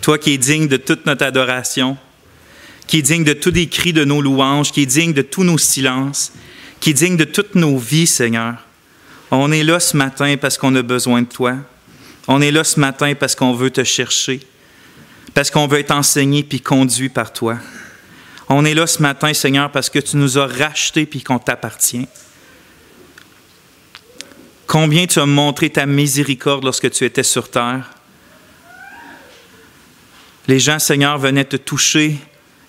Toi qui es digne de toute notre adoration, qui est digne de tous les cris de nos louanges, qui est digne de tous nos silences, qui est digne de toutes nos vies, Seigneur. On est là ce matin parce qu'on a besoin de toi. On est là ce matin parce qu'on veut te chercher, parce qu'on veut être enseigné puis conduit par toi. On est là ce matin, Seigneur, parce que tu nous as rachetés puis qu'on t'appartient. Combien tu as montré ta miséricorde lorsque tu étais sur terre. Les gens, Seigneur, venaient te toucher,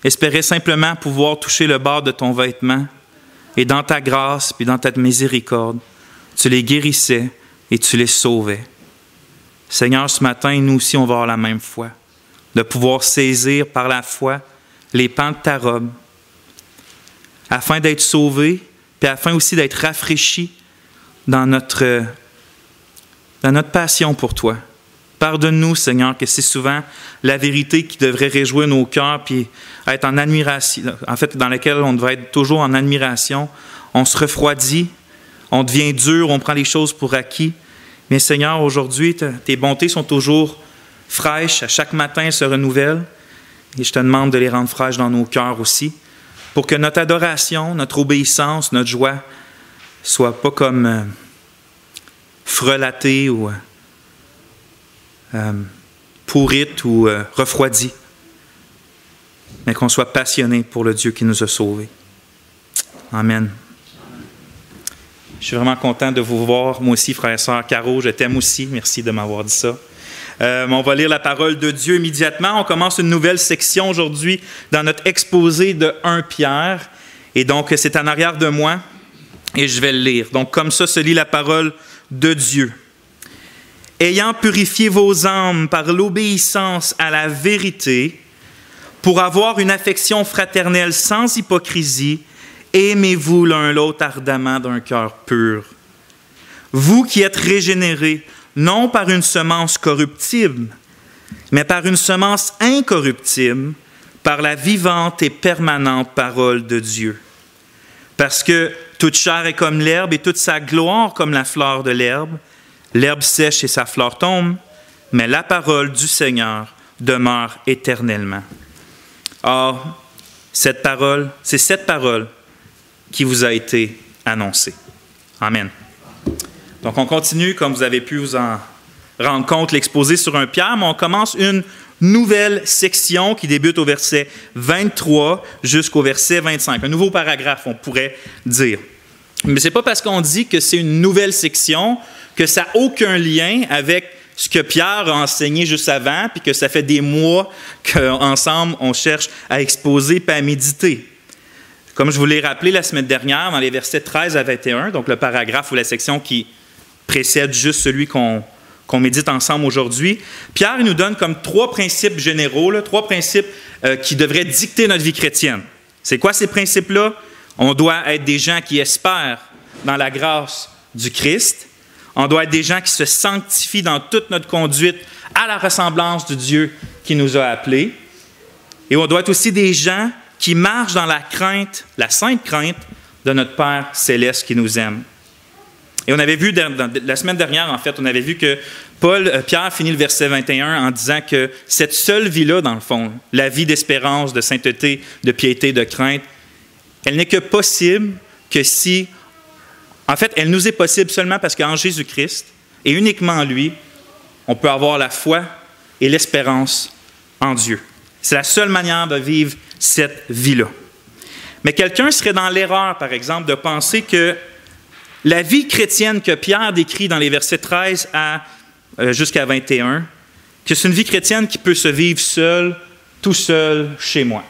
espéraient simplement pouvoir toucher le bord de ton vêtement. Et dans ta grâce puis dans ta miséricorde, tu les guérissais et tu les sauvais. Seigneur, ce matin, nous aussi, on va avoir la même foi, de pouvoir saisir par la foi les pans de ta robe, afin d'être sauvés, puis afin aussi d'être rafraîchis dans notre passion pour toi. Pardonne-nous, Seigneur, que c'est souvent la vérité qui devrait réjouir nos cœurs, puis être en admiration, en fait, dans laquelle on devrait être toujours en admiration. On se refroidit, on devient dur, on prend les choses pour acquis. Mais Seigneur, aujourd'hui, tes bontés sont toujours fraîches. À chaque matin, elles se renouvellent. Et je te demande de les rendre fraîches dans nos cœurs aussi, pour que notre adoration, notre obéissance, notre joie ne soit pas comme frelatée ou pourrite ou refroidie, mais qu'on soit passionné pour le Dieu qui nous a sauvés. Amen. Je suis vraiment content de vous voir. Moi aussi, frère et sœur. Caro, je t'aime aussi. Merci de m'avoir dit ça. On va lire la parole de Dieu immédiatement. On commence une nouvelle section aujourd'hui dans notre exposé de 1 Pierre. Et donc, c'est en arrière de moi et je vais le lire. Donc, comme ça se lit la parole de Dieu. Ayant purifié vos âmes par l'obéissance à la vérité, pour avoir une affection fraternelle sans hypocrisie, aimez-vous l'un l'autre ardemment d'un cœur pur. Vous qui êtes régénérés, non par une semence corruptible, mais par une semence incorruptible, par la vivante et permanente parole de Dieu. Parce que toute chair est comme l'herbe et toute sa gloire comme la fleur de l'herbe. L'herbe sèche et sa fleur tombe, mais la parole du Seigneur demeure éternellement. Or, c'est cette parole qui vous a été annoncée. Amen. Donc, on continue, comme vous avez pu vous en rendre compte, l'exposé sur 1 Pierre, mais on commence une nouvelle section qui débute au verset 23 jusqu'au verset 25. Un nouveau paragraphe, on pourrait dire. Mais ce n'est pas parce qu'on dit que c'est une nouvelle section que ça n'a aucun lien avec ce que Pierre a enseigné juste avant, puis que ça fait des mois qu'ensemble, on cherche à exposer et à méditer. Comme je vous l'ai rappelé la semaine dernière, dans les versets 13 à 21, donc le paragraphe ou la section qui précède juste celui qu'on médite ensemble aujourd'hui, Pierre il nous donne comme 3 principes généraux, 3 principes qui devraient dicter notre vie chrétienne. C'est quoi ces principes-là? On doit être des gens qui espèrent dans la grâce du Christ. On doit être des gens qui se sanctifient dans toute notre conduite à la ressemblance du Dieu qui nous a appelés. Et on doit être aussi des gens qui marchent dans la crainte, la sainte crainte de notre Père céleste qui nous aime. Et on avait vu, la semaine dernière, en fait, on avait vu que Pierre finit le verset 21 en disant que cette seule vie-là, dans le fond, la vie d'espérance, de sainteté, de piété, de crainte, elle n'est que possible que si... En fait, elle nous est possible seulement parce qu'en Jésus-Christ, et uniquement en lui, on peut avoir la foi et l'espérance en Dieu. C'est la seule manière de vivre cette vie-là. Mais quelqu'un serait dans l'erreur, par exemple, de penser que la vie chrétienne que Pierre décrit dans les versets 13 jusqu'à 21, que c'est une vie chrétienne qui peut se vivre seule, tout seul, chez moi.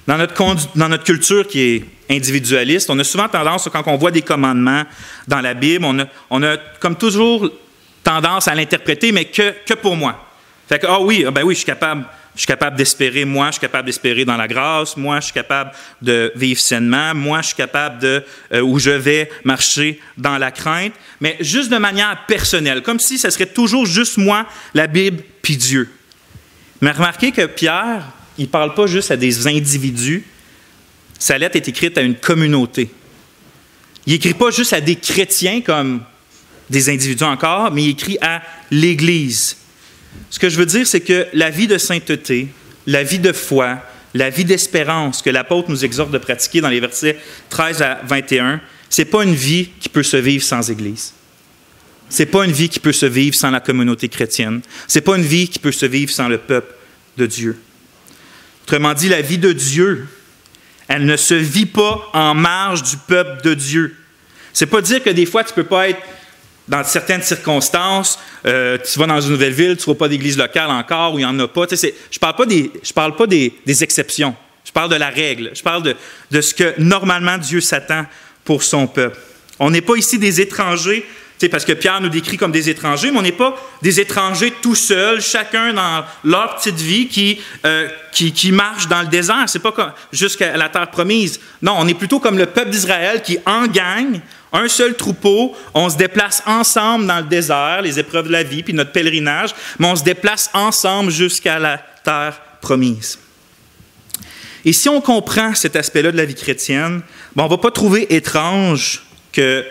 Dans notre culture qui est individualiste, on a souvent tendance, quand on voit des commandements dans la Bible, on a comme toujours tendance à l'interpréter, mais que pour moi. Fait que, oui, je suis capable d'espérer, moi, je suis capable d'espérer dans la grâce, moi, je suis capable de vivre sainement, moi, je suis capable où je vais marcher dans la crainte, mais juste de manière personnelle, comme si ce serait toujours juste moi, la Bible, puis Dieu. Mais remarquez que Pierre, il ne parle pas juste à des individus. Sa lettre est écrite à une communauté. Il n'écrit pas juste à des chrétiens comme des individus encore, mais il écrit à l'Église. Ce que je veux dire, c'est que la vie de sainteté, la vie de foi, la vie d'espérance que l'apôtre nous exhorte de pratiquer dans les versets 13 à 21, ce n'est pas une vie qui peut se vivre sans Église. Ce n'est pas une vie qui peut se vivre sans la communauté chrétienne. Ce n'est pas une vie qui peut se vivre sans le peuple de Dieu. Autrement dit, la vie de Dieu, elle ne se vit pas en marge du peuple de Dieu. Ce n'est pas dire que des fois, tu ne peux pas être dans certaines circonstances, tu vas dans une nouvelle ville, tu ne trouves pas d'église locale encore, ou il n'y en a pas. Je ne parle pas des exceptions. Je parle de la règle. Je parle de ce que normalement Dieu s'attend pour son peuple. On n'est pas ici des étrangers, parce que Pierre nous décrit comme des étrangers, mais on n'est pas des étrangers tout seuls, chacun dans leur petite vie qui marche dans le désert. Ce n'est pas jusqu'à la terre promise. Non, on est plutôt comme le peuple d'Israël qui, en gang, un seul troupeau, on se déplace ensemble dans le désert, les épreuves de la vie, puis notre pèlerinage, mais on se déplace ensemble jusqu'à la terre promise. Et si on comprend cet aspect-là de la vie chrétienne, on ne va pas trouver étrange que...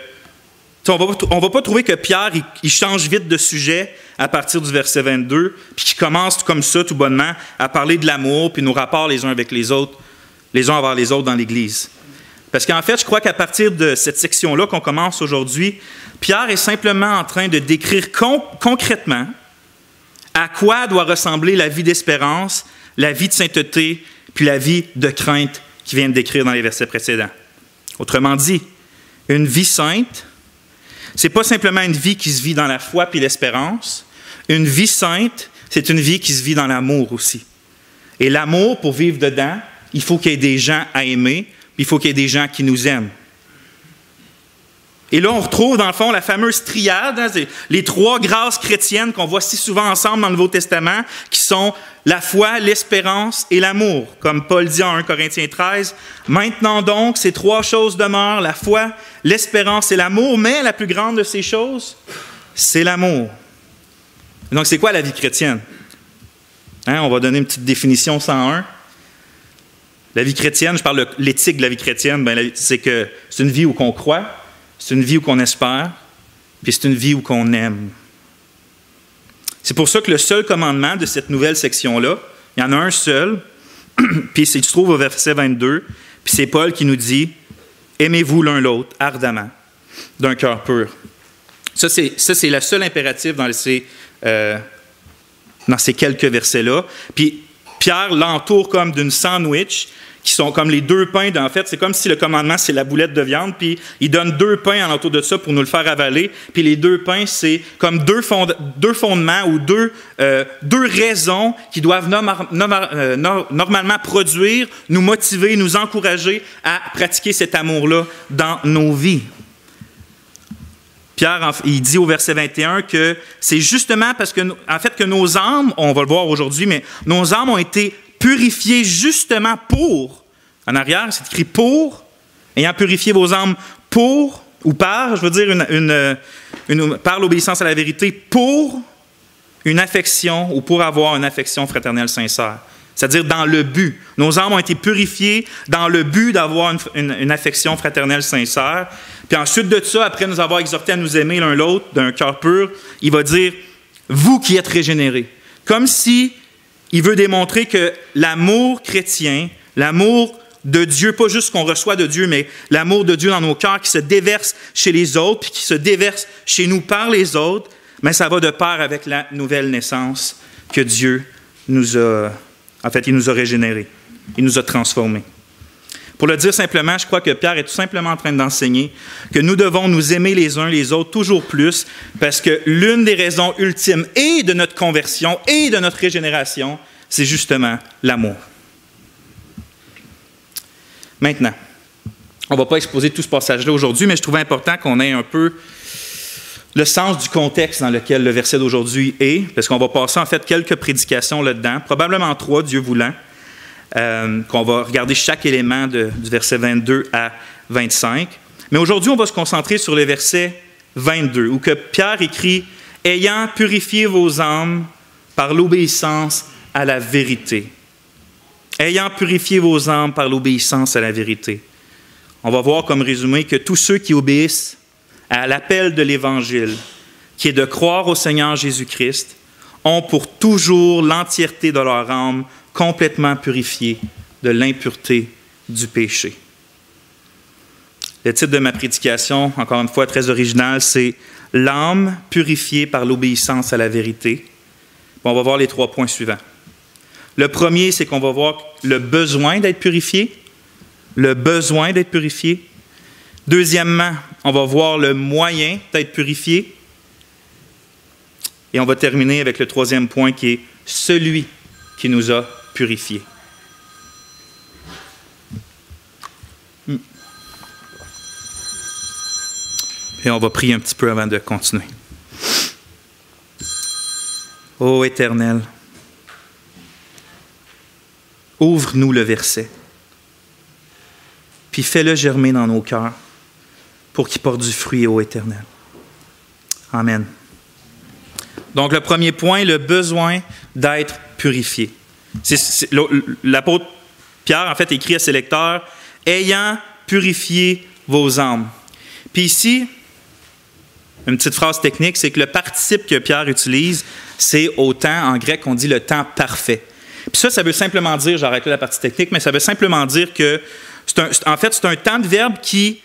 On ne va pas trouver que Pierre il change vite de sujet à partir du verset 22, puis qu'il commence comme ça, tout bonnement, à parler de l'amour, puis nos rapports les uns avec les autres, les uns envers les autres dans l'Église. Parce qu'en fait, je crois qu'à partir de cette section-là qu'on commence aujourd'hui, Pierre est simplement en train de décrire concrètement à quoi doit ressembler la vie d'espérance, la vie de sainteté, puis la vie de crainte qu'il vient de décrire dans les versets précédents. Autrement dit, une vie sainte, ce n'est pas simplement une vie qui se vit dans la foi puis l'espérance. Une vie sainte, c'est une vie qui se vit dans l'amour aussi. Et l'amour, pour vivre dedans, il faut qu'il y ait des gens à aimer, puis il faut qu'il y ait des gens qui nous aiment. Et là, on retrouve, dans le fond, la fameuse triade, les trois grâces chrétiennes qu'on voit si souvent ensemble dans le Nouveau Testament, qui sont la foi, l'espérance et l'amour. Comme Paul dit en 1 Corinthiens 13, « Maintenant donc, ces trois choses demeurent, la foi, l'espérance et l'amour, mais la plus grande de ces choses, c'est l'amour. » Donc, c'est quoi la vie chrétienne? On va donner une petite définition 101. La vie chrétienne, je parle de l'éthique de la vie chrétienne, c'est que c'est une vie où on croit, c'est une vie où on espère, puis c'est une vie où on aime. C'est pour ça que le seul commandement de cette nouvelle section-là, il y en a un seul, puis il se trouve au verset 22, puis c'est Paul qui nous dit « Aimez-vous l'un l'autre ardemment, d'un cœur pur. » Ça, c'est le seul impératif dans ces quelques versets-là. Puis Pierre l'entoure comme d'une sandwich, qui sont comme les deux pains. En fait, c'est comme si le commandement, c'est la boulette de viande, puis il donne deux pains en entour de ça pour nous le faire avaler. Puis les deux pains, c'est comme deux fondements ou deux raisons qui doivent normalement produire, nous motiver, nous encourager à pratiquer cet amour-là dans nos vies. Pierre, il dit au verset 21 que c'est justement parce que, en fait, que nos âmes, on va le voir aujourd'hui, mais nos âmes ont été purifiées justement pour, en arrière, c'est écrit pour, ayant purifié vos âmes pour, ou par, je veux dire, par l'obéissance à la vérité, pour une affection, ou pour avoir une affection fraternelle sincère. C'est-à-dire dans le but. Nos âmes ont été purifiées dans le but d'avoir une affection fraternelle sincère. Puis ensuite de ça, après nous avoir exhortés à nous aimer l'un l'autre d'un cœur pur, il va dire « vous qui êtes régénérés ». Comme si il veut démontrer que l'amour chrétien, l'amour de Dieu, pas juste ce qu'on reçoit de Dieu, mais l'amour de Dieu dans nos cœurs qui se déverse chez les autres, puis qui se déverse chez nous par les autres, mais ça va de pair avec la nouvelle naissance que Dieu nous a... En fait, il nous a régénérés. Il nous a transformés. Pour le dire simplement, je crois que Pierre est tout simplement en train d'enseigner que nous devons nous aimer les uns les autres toujours plus parce que l'une des raisons ultimes et de notre conversion et de notre régénération, c'est justement l'amour. Maintenant, on ne va pas exposer tout ce passage-là aujourd'hui, mais je trouvais important qu'on ait un peu le sens du contexte dans lequel le verset d'aujourd'hui est, parce qu'on va passer en fait quelques prédications là-dedans, probablement 3, Dieu voulant, qu'on va regarder chaque élément du verset 22 à 25. Mais aujourd'hui, on va se concentrer sur le verset 22, où que Pierre écrit « Ayant purifié vos âmes par l'obéissance à la vérité. » Ayant purifié vos âmes par l'obéissance à la vérité. On va voir comme résumé que tous ceux qui obéissent à l'appel de l'Évangile, qui est de croire au Seigneur Jésus-Christ, ont pour toujours l'entièreté de leur âme complètement purifiée de l'impureté du péché. Le titre de ma prédication, encore une fois très original, c'est « L'âme purifiée par l'obéissance à la vérité ». On va voir les 3 points suivants. Le premier, c'est qu'on va voir le besoin d'être purifié. Le besoin d'être purifié. Deuxièmement, on va voir le moyen d'être purifié. Et on va terminer avec le 3e point qui est celui qui nous a purifiés. Et on va prier un petit peu avant de continuer. Ô Éternel, ouvre-nous le verset, puis fais-le germer dans nos cœurs pour qu'il porte du fruit, ô Éternel. Amen. Donc, le premier point, le besoin d'être purifié. L'apôtre Pierre, en fait, écrit à ses lecteurs, « Ayant purifié vos âmes ». Puis ici, une petite phrase technique, c'est que le participe que Pierre utilise, c'est au temps, en grec, on dit le temps parfait. Puis ça veut simplement dire, j'arrête là la partie technique, mais ça veut simplement dire que, c'est un temps de verbe qui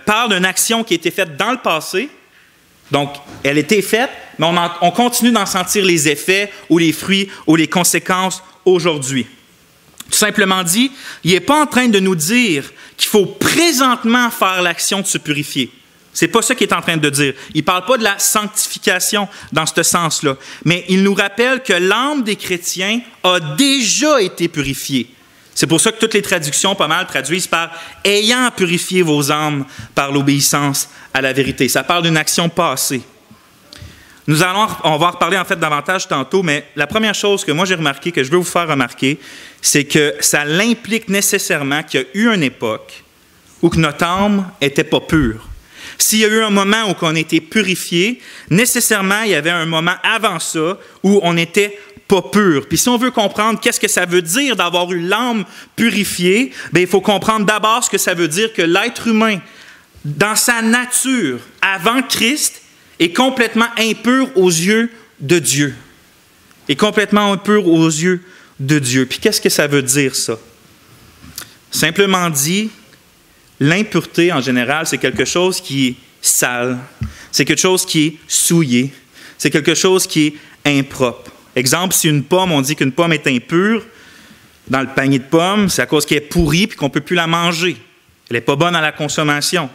parle d'une action qui a été faite dans le passé. Donc, elle a été faite, mais on continue d'en sentir les effets ou les fruits ou les conséquences aujourd'hui. Tout simplement dit, il n'est pas en train de nous dire qu'il faut présentement faire l'action de se purifier. Ce n'est pas ça qu'il est en train de dire. Il ne parle pas de la sanctification dans ce sens-là, mais il nous rappelle que l'âme des chrétiens a déjà été purifiée. C'est pour ça que toutes les traductions, pas mal, traduisent par « ayant purifié vos âmes par l'obéissance à la vérité ». Ça parle d'une action passée. On va en reparler en fait davantage tantôt, mais la première chose que moi j'ai remarqué, que je veux vous faire remarquer, c'est que ça l'implique nécessairement qu'il y a eu une époque où que notre âme n'était pas pure. S'il y a eu un moment où on était purifié, nécessairement, il y avait un moment avant ça où on n'était pas pur. Puis si on veut comprendre qu'est-ce que ça veut dire d'avoir eu l'âme purifiée, bien, il faut comprendre d'abord ce que ça veut dire que l'être humain, dans sa nature, avant Christ, est complètement impur aux yeux de Dieu. Est complètement impur aux yeux de Dieu. Puis qu'est-ce que ça veut dire, ça? Simplement dit, l'impureté, en général, c'est quelque chose qui est sale, c'est quelque chose qui est souillé, c'est quelque chose qui est impropre. Exemple, si une pomme, on dit qu'une pomme est impure, dans le panier de pommes, c'est à cause qu'elle est pourrie et qu'on ne peut plus la manger. Elle n'est pas bonne à la consommation.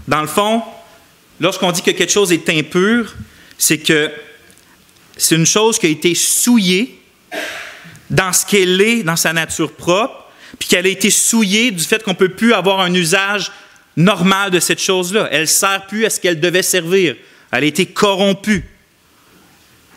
Dans le fond, lorsqu'on dit que quelque chose est impur, c'est que c'est une chose qui a été souillée dans ce qu'elle est, dans sa nature propre, puis qu'elle a été souillée du fait qu'on ne peut plus avoir un usage normal de cette chose-là. Elle ne sert plus à ce qu'elle devait servir. Elle a été corrompue.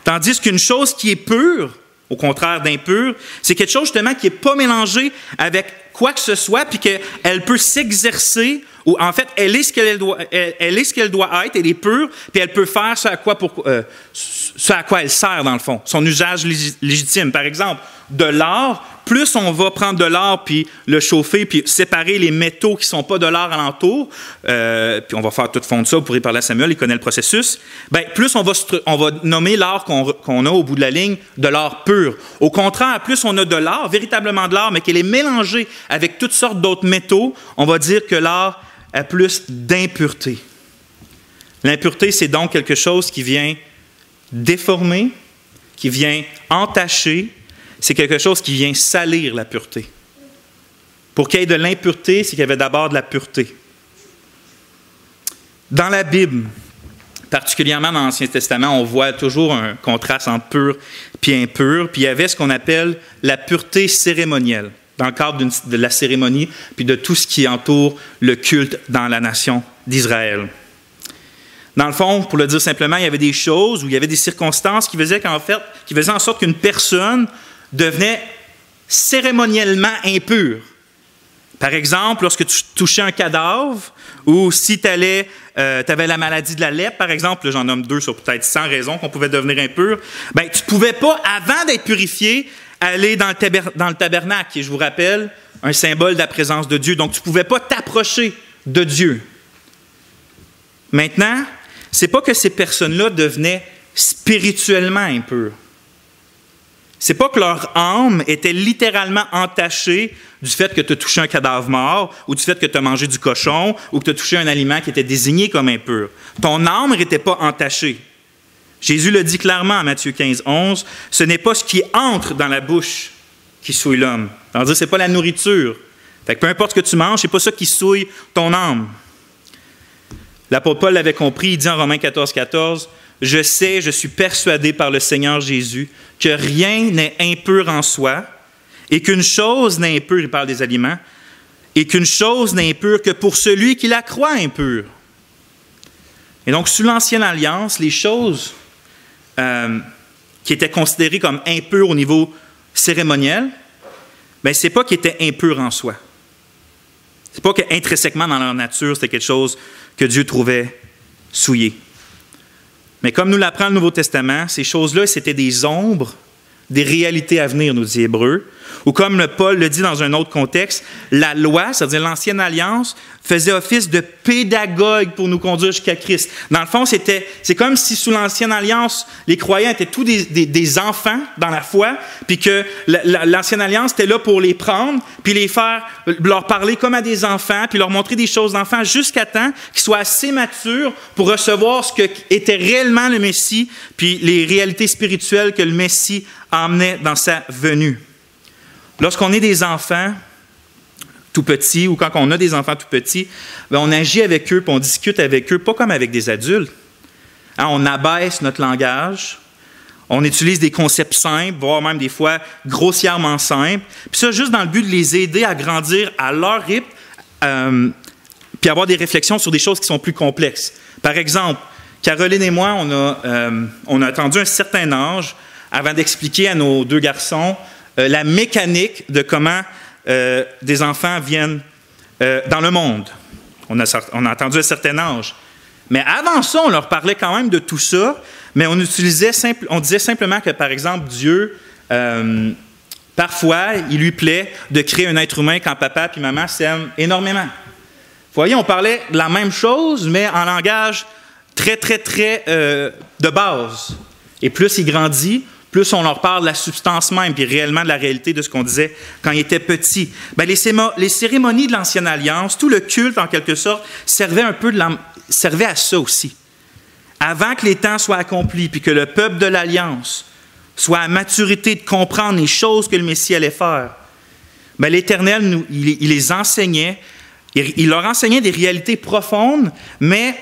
Tandis qu'une chose qui est pure, au contraire d'impure, c'est quelque chose justement qui n'est pas mélangé avec quoi que ce soit, puis qu'elle peut s'exercer, ou en fait, elle est ce qu'elle doit être, elle est pure, puis elle peut faire ce à quoi elle sert, dans le fond, son usage légitime. Par exemple, de l'or, plus on va prendre de l'or, puis le chauffer, puis séparer les métaux qui ne sont pas de l'or alentour, puis on va faire tout fondre ça, vous pourrez parler à Samuel, il connaît le processus, bien, plus on va nommer l'or qu'on a au bout de la ligne de l'or pur. Au contraire, plus on a de l'or, véritablement de l'or, mais qu'elle est mélangée avec toutes sortes d'autres métaux, on va dire que l'or a plus d'impureté. L'impureté, c'est donc quelque chose qui vient déformer, qui vient entacher, c'est quelque chose qui vient salir la pureté. Pour qu'il y ait de l'impureté, c'est qu'il y avait d'abord de la pureté. Dans la Bible, particulièrement dans l'Ancien Testament, on voit toujours un contraste entre pur et impur, puis il y avait ce qu'on appelle la pureté cérémonielle, dans le cadre de la cérémonie, puis de tout ce qui entoure le culte dans la nation d'Israël. Dans le fond, pour le dire simplement, il y avait des choses, ou il y avait des circonstances qui faisaient en sorte qu'une personne devenait cérémoniellement impure. Par exemple, lorsque tu touchais un cadavre, ou si tu avais la maladie de la lèpre, par exemple, là, j'en nomme 2 sur peut-être 100 raisons qu'on pouvait devenir impur, bien, tu ne pouvais pas, avant d'être purifié, aller dans le tabernacle, qui est, je vous rappelle, un symbole de la présence de Dieu. Donc, tu ne pouvais pas t'approcher de Dieu. Maintenant, ce n'est pas que ces personnes-là devenaient spirituellement impures. C'est pas que leur âme était littéralement entachée du fait que tu as touché un cadavre mort ou du fait que tu as mangé du cochon ou que tu as touché un aliment qui était désigné comme impur. Ton âme n'était pas entachée. Jésus le dit clairement à Matthieu 15, 11, « Ce n'est pas ce qui entre dans la bouche qui souille l'homme. » C'est-à-dire, ce n'est pas la nourriture. Fait que peu importe ce que tu manges, ce n'est pas ça qui souille ton âme. L'apôtre Paul l'avait compris, il dit en Romains 14, 14, « Je sais, je suis persuadé par le Seigneur Jésus que rien n'est impur en soi et qu'une chose n'est impure, il parle des aliments, et qu'une chose n'est impure que pour celui qui la croit impure. » Et donc, sous l'Ancienne Alliance, les choses qui étaient considérées comme impures au niveau cérémoniel, bien, ce n'est pas qu'ils étaient impurs en soi. Ce n'est pas qu'intrinsèquement dans leur nature, c'était quelque chose que Dieu trouvait souillé. Mais comme nous l'apprend le Nouveau Testament, ces choses-là, c'était des ombres, des réalités à venir, nous dit Hébreux. Ou comme Paul le dit dans un autre contexte, la loi, c'est-à-dire l'Ancienne Alliance, faisait office de pédagogue pour nous conduire jusqu'à Christ. Dans le fond, c'est comme si sous l'Ancienne Alliance, les croyants étaient tous des enfants dans la foi, puis que l'Ancienne Alliance était là pour les prendre, puis leur parler comme à des enfants, puis leur montrer des choses d'enfants jusqu'à temps qu'ils soient assez matures pour recevoir ce qu'était réellement le Messie, puis les réalités spirituelles que le Messie emmenait dans sa venue. Lorsqu'on est des enfants tout petits, ou quand on a des enfants tout petits, bien, on agit avec eux, puis on discute avec eux, pas comme avec des adultes. Hein, on abaisse notre langage, on utilise des concepts simples, voire même des fois grossièrement simples, puis ça juste dans le but de les aider à grandir à leur rythme, puis avoir des réflexions sur des choses qui sont plus complexes. Par exemple, Caroline et moi, on a attendu un certain âge avant d'expliquer à nos deux garçons la mécanique de comment des enfants viennent dans le monde. On a attendu un certain âge. Mais avant ça, on leur parlait quand même de tout ça, mais on disait simplement que, par exemple, Dieu, parfois, il lui plaît de créer un être humain quand papa et maman s'aiment énormément. Vous voyez, on parlait de la même chose, mais en langage très, très, très de base. Et plus il grandit, plus on leur parle de la substance même, puis réellement de la réalité de ce qu'on disait quand il était petit. Bien, les cérémonies de l'Ancienne Alliance, tout le culte, en quelque sorte, servait à ça aussi. Avant que les temps soient accomplis, puis que le peuple de l'Alliance soit à maturité de comprendre les choses que le Messie allait faire, bien, l'Éternel, il les enseignait, il leur enseignait des réalités profondes, mais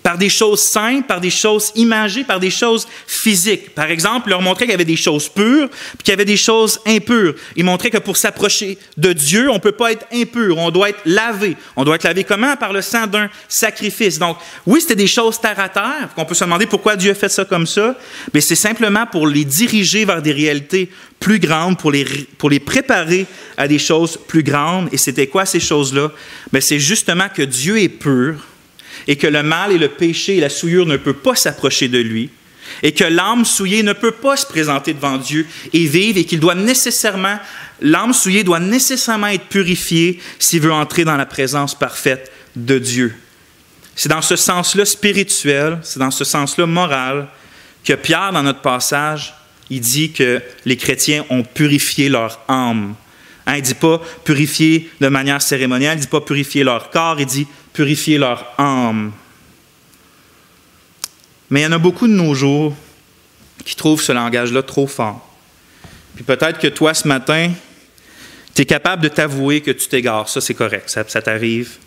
par des choses simples, par des choses imagées, par des choses physiques. Par exemple, il leur montrait qu'il y avait des choses pures, puis qu'il y avait des choses impures. Il montrait que pour s'approcher de Dieu, on ne peut pas être impur, on doit être lavé. On doit être lavé comment? Par le sang d'un sacrifice. Donc, oui, c'était des choses terre à terre, qu'on peut se demander pourquoi Dieu a fait ça comme ça, mais c'est simplement pour les diriger vers des réalités plus grandes, pour les préparer à des choses plus grandes. Et c'était quoi ces choses-là? Bien, c'est justement que Dieu est pur, et que le mal et le péché et la souillure ne peuvent pas s'approcher de lui, et que l'âme souillée ne peut pas se présenter devant Dieu et vivre, et l'âme souillée doit nécessairement être purifiée s'il veut entrer dans la présence parfaite de Dieu. C'est dans ce sens-là spirituel, c'est dans ce sens-là moral, que Pierre, dans notre passage, il dit que les chrétiens ont purifié leur âme. Hein, il ne dit pas purifier de manière cérémonielle, il ne dit pas purifier leur corps, il dit purifier leur âme. Mais il y en a beaucoup de nos jours qui trouvent ce langage-là trop fort. Puis peut-être que toi, ce matin, tu es capable de t'avouer que tu t'égares. Ça, c'est correct, ça t'arrive.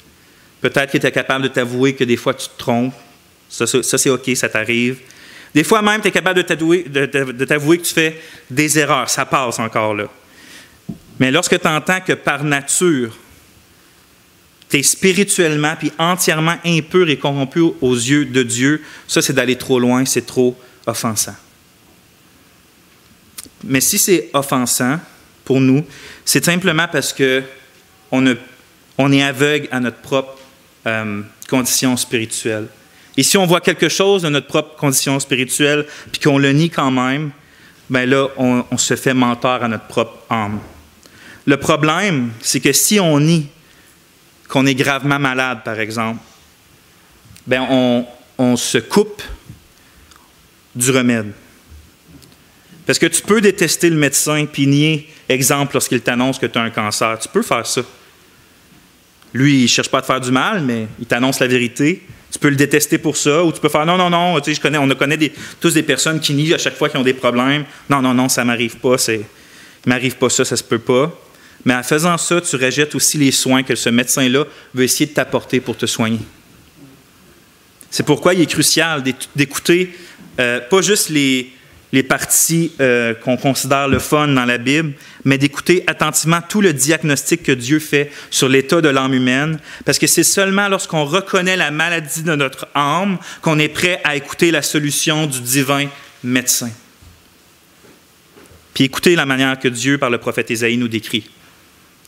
Peut-être que tu es capable de t'avouer que des fois, tu te trompes. Ça c'est OK, ça t'arrive. Des fois même, tu es capable de t'avouer que tu fais des erreurs. Ça passe encore là. Mais lorsque tu entends que par nature, tu es spirituellement puis entièrement impur et corrompu aux yeux de Dieu, ça, c'est d'aller trop loin, c'est trop offensant. Mais si c'est offensant pour nous, c'est simplement parce qu'on est aveugle à notre propre condition spirituelle. Et si on voit quelque chose de notre propre condition spirituelle puis qu'on le nie quand même, bien là, on se fait menteur à notre propre âme. Le problème, c'est que si on nie qu'on est gravement malade, par exemple, bien on se coupe du remède. Parce que tu peux détester le médecin puis nier, exemple, lorsqu'il t'annonce que tu as un cancer. Tu peux faire ça. Lui, il ne cherche pas à te faire du mal, mais il t'annonce la vérité. Tu peux le détester pour ça, ou tu peux faire non, tu sais, on connaît tous des personnes qui nient à chaque fois qu'ils ont des problèmes. Non, ça ne m'arrive pas, il ne m'arrive pas ça se peut pas. Mais en faisant ça, tu rejettes aussi les soins que ce médecin-là veut essayer de t'apporter pour te soigner. C'est pourquoi il est crucial d'écouter pas juste les parties qu'on considère le fun dans la Bible, mais d'écouter attentivement tout le diagnostic que Dieu fait sur l'état de l'âme humaine, parce que c'est seulement lorsqu'on reconnaît la maladie de notre âme qu'on est prêt à écouter la solution du divin médecin. Puis écoutez la manière que Dieu, par le prophète Ésaïe, nous décrit.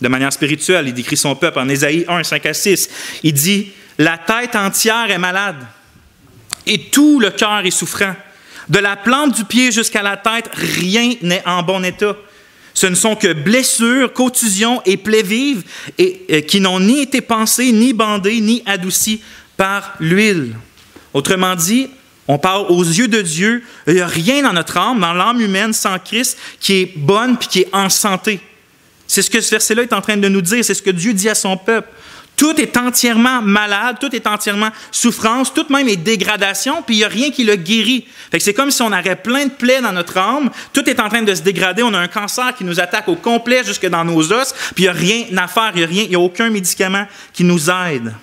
De manière spirituelle, il décrit son peuple en Ésaïe 1, 5 à 6. Il dit « La tête entière est malade et tout le cœur est souffrant. De la plante du pied jusqu'à la tête, rien n'est en bon état. Ce ne sont que blessures, contusions et plaies vives qui n'ont ni été pansées, ni bandées, ni adoucies par l'huile. » Autrement dit, on parle aux yeux de Dieu, il n'y a rien dans notre âme, dans l'âme humaine sans Christ, qui est bonne puis qui est en santé. C'est ce que ce verset-là est en train de nous dire, c'est ce que Dieu dit à son peuple. Tout est entièrement malade, tout est entièrement souffrance, tout même est dégradation, puis il n'y a rien qui le guérit. Fait que c'est comme si on aurait plein de plaies dans notre âme, tout est en train de se dégrader, on a un cancer qui nous attaque au complet jusque dans nos os, puis il n'y a rien à faire, il n'y a aucun médicament qui nous aide.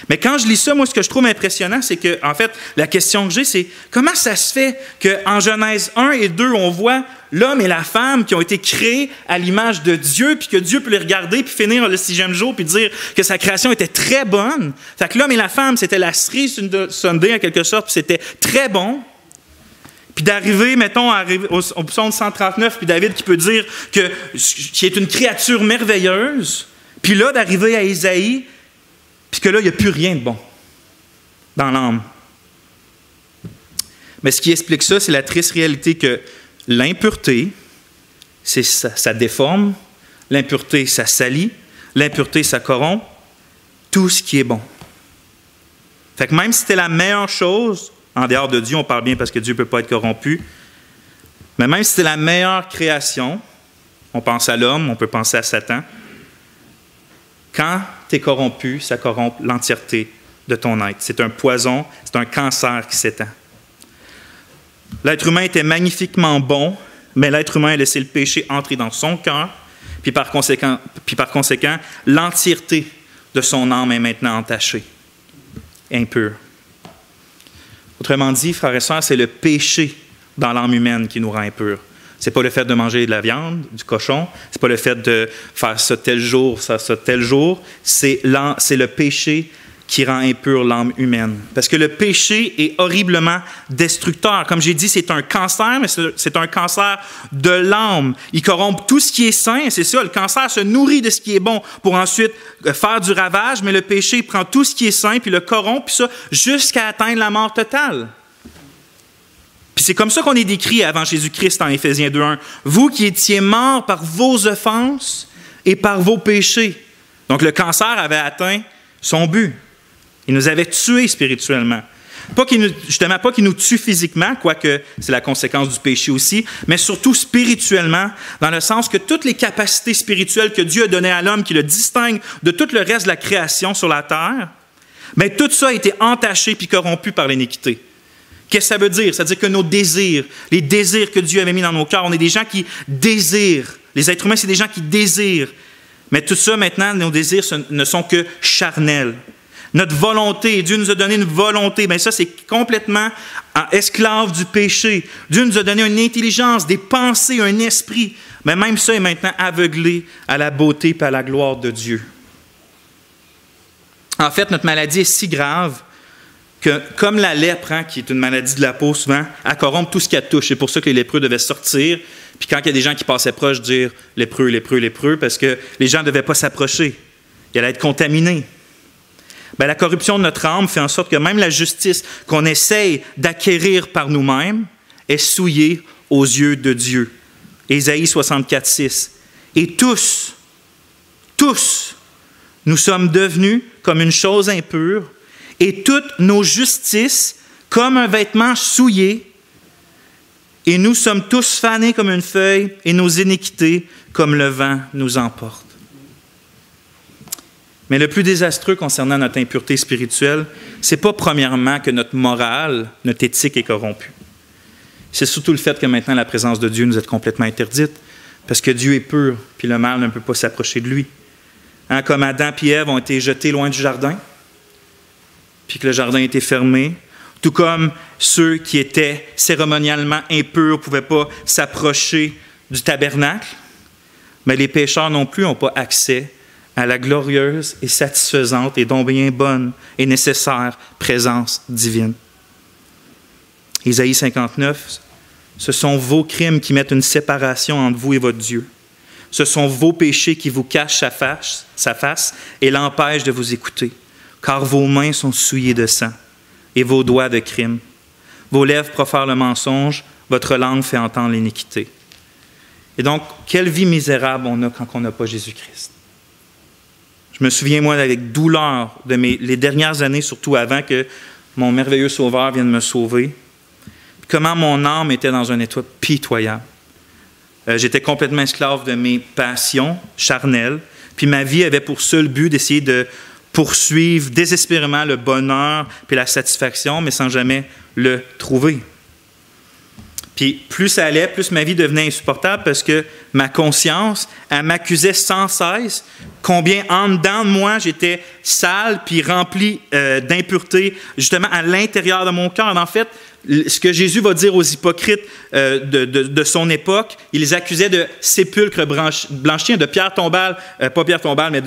Mais quand je lis ça, moi, ce que je trouve impressionnant, c'est que, en fait, la question que j'ai, c'est comment ça se fait qu'en Genèse 1 et 2, on voit l'homme et la femme qui ont été créés à l'image de Dieu, puis que Dieu peut les regarder, puis finir le 6e jour, puis dire que sa création était très bonne. Fait que l'homme et la femme, c'était la cerise Sunday, en quelque sorte, puis c'était très bon. Puis d'arriver, mettons, au psaume 139, puis David qui peut dire qu'il est une créature merveilleuse, puis là, d'arriver à Ésaïe, puis que là, il n'y a plus rien de bon dans l'âme. Mais ce qui explique ça, c'est la triste réalité que l'impureté, ça déforme, l'impureté, ça salit, l'impureté, ça corrompt tout ce qui est bon. Fait que même si c'était la meilleure chose, en dehors de Dieu, on parle bien parce que Dieu ne peut pas être corrompu, mais même si c'était la meilleure création, on pense à l'homme, on peut penser à Satan, quand tu es corrompu, ça corrompt l'entièreté de ton être. C'est un poison, c'est un cancer qui s'étend. L'être humain était magnifiquement bon, mais l'être humain a laissé le péché entrer dans son cœur, puis par conséquent, l'entièreté de son âme est maintenant entachée, impure. Autrement dit, frères et sœurs, c'est le péché dans l'âme humaine qui nous rend impurs. Ce n'est pas le fait de manger de la viande, du cochon, ce n'est pas le fait de faire ça tel jour, ça tel jour, c'est le péché qui rend impure l'âme humaine. Parce que le péché est horriblement destructeur. Comme j'ai dit, c'est un cancer, mais c'est un cancer de l'âme. Il corrompt tout ce qui est sain, c'est ça, le cancer se nourrit de ce qui est bon pour ensuite faire du ravage, mais le péché prend tout ce qui est sain, puis le corrompt, puis ça, jusqu'à atteindre la mort totale. Puis c'est comme ça qu'on est décrit avant Jésus-Christ en Éphésiens 2.1. Vous qui étiez morts par vos offenses et par vos péchés. Donc le cancer avait atteint son but. Il nous avait tués spirituellement. Pas qu'il nous tue physiquement, quoique c'est la conséquence du péché aussi, mais surtout spirituellement, dans le sens que toutes les capacités spirituelles que Dieu a données à l'homme, qui le distinguent de tout le reste de la création sur la terre, bien, tout ça a été entaché puis corrompu par l'iniquité. Qu'est-ce que ça veut dire? Ça veut dire que nos désirs, les désirs que Dieu avait mis dans nos cœurs, on est des gens qui désirent. Les êtres humains, c'est des gens qui désirent. Mais tout ça, maintenant, nos désirs ne sont que charnels. Notre volonté, Dieu nous a donné une volonté, bien ça, c'est complètement esclave du péché. Dieu nous a donné une intelligence, des pensées, un esprit. Mais même ça est maintenant aveuglé à la beauté et à la gloire de Dieu. En fait, notre maladie est si grave que, comme la lèpre, qui est une maladie de la peau souvent, elle corrompt tout ce qu'elle touche. C'est pour ça que les lépreux devaient sortir. Puis quand il y a des gens qui passaient proche, dire « lépreux, lépreux, lépreux », parce que les gens ne devaient pas s'approcher. Ils allaient être contaminés. Bien, la corruption de notre âme fait en sorte que même la justice qu'on essaye d'acquérir par nous-mêmes est souillée aux yeux de Dieu. Ésaïe 64, 6. Et tous, nous sommes devenus comme une chose impure, et toutes nos justices comme un vêtement souillé, Et nous sommes tous fanés comme une feuille, et nos iniquités comme le vent nous emportent. Mais le plus désastreux concernant notre impureté spirituelle, ce n'est pas premièrement que notre morale, notre éthique est corrompue. C'est surtout le fait que maintenant la présence de Dieu nous est complètement interdite, parce que Dieu est pur, puis le mal ne peut pas s'approcher de lui. Hein, comme Adam et Ève ont été jetés loin du jardin, puis que le jardin était fermé, tout comme ceux qui étaient cérémonialement impurs ne pouvaient pas s'approcher du tabernacle, mais les pécheurs non plus n'ont pas accès à la glorieuse et satisfaisante et donc bien bonne et nécessaire présence divine. Isaïe 59, ce sont vos crimes qui mettent une séparation entre vous et votre Dieu. Ce sont vos péchés qui vous cachent sa face et l'empêchent de vous écouter, car vos mains sont souillées de sang et vos doigts de crime. Vos lèvres profèrent le mensonge, votre langue fait entendre l'iniquité. Et donc, quelle vie misérable on a quand on n'a pas Jésus-Christ. Je me souviens, moi, avec douleur, les dernières années, surtout avant que mon merveilleux Sauveur vienne me sauver, comment mon âme était dans un état pitoyable. J'étais complètement esclave de mes passions charnelles, puis ma vie avait pour seul but d'essayer de poursuivre désespérément le bonheur puis la satisfaction, mais sans jamais le trouver. Puis plus ça allait, plus ma vie devenait insupportable parce que ma conscience, elle m'accusait sans cesse combien en dedans de moi j'étais sale puis rempli d'impureté, justement à l'intérieur de mon cœur. En fait, ce que Jésus va dire aux hypocrites de son époque, il les accusait de sépulcres blanchis, de pierre tombale, pas pierre tombale, mais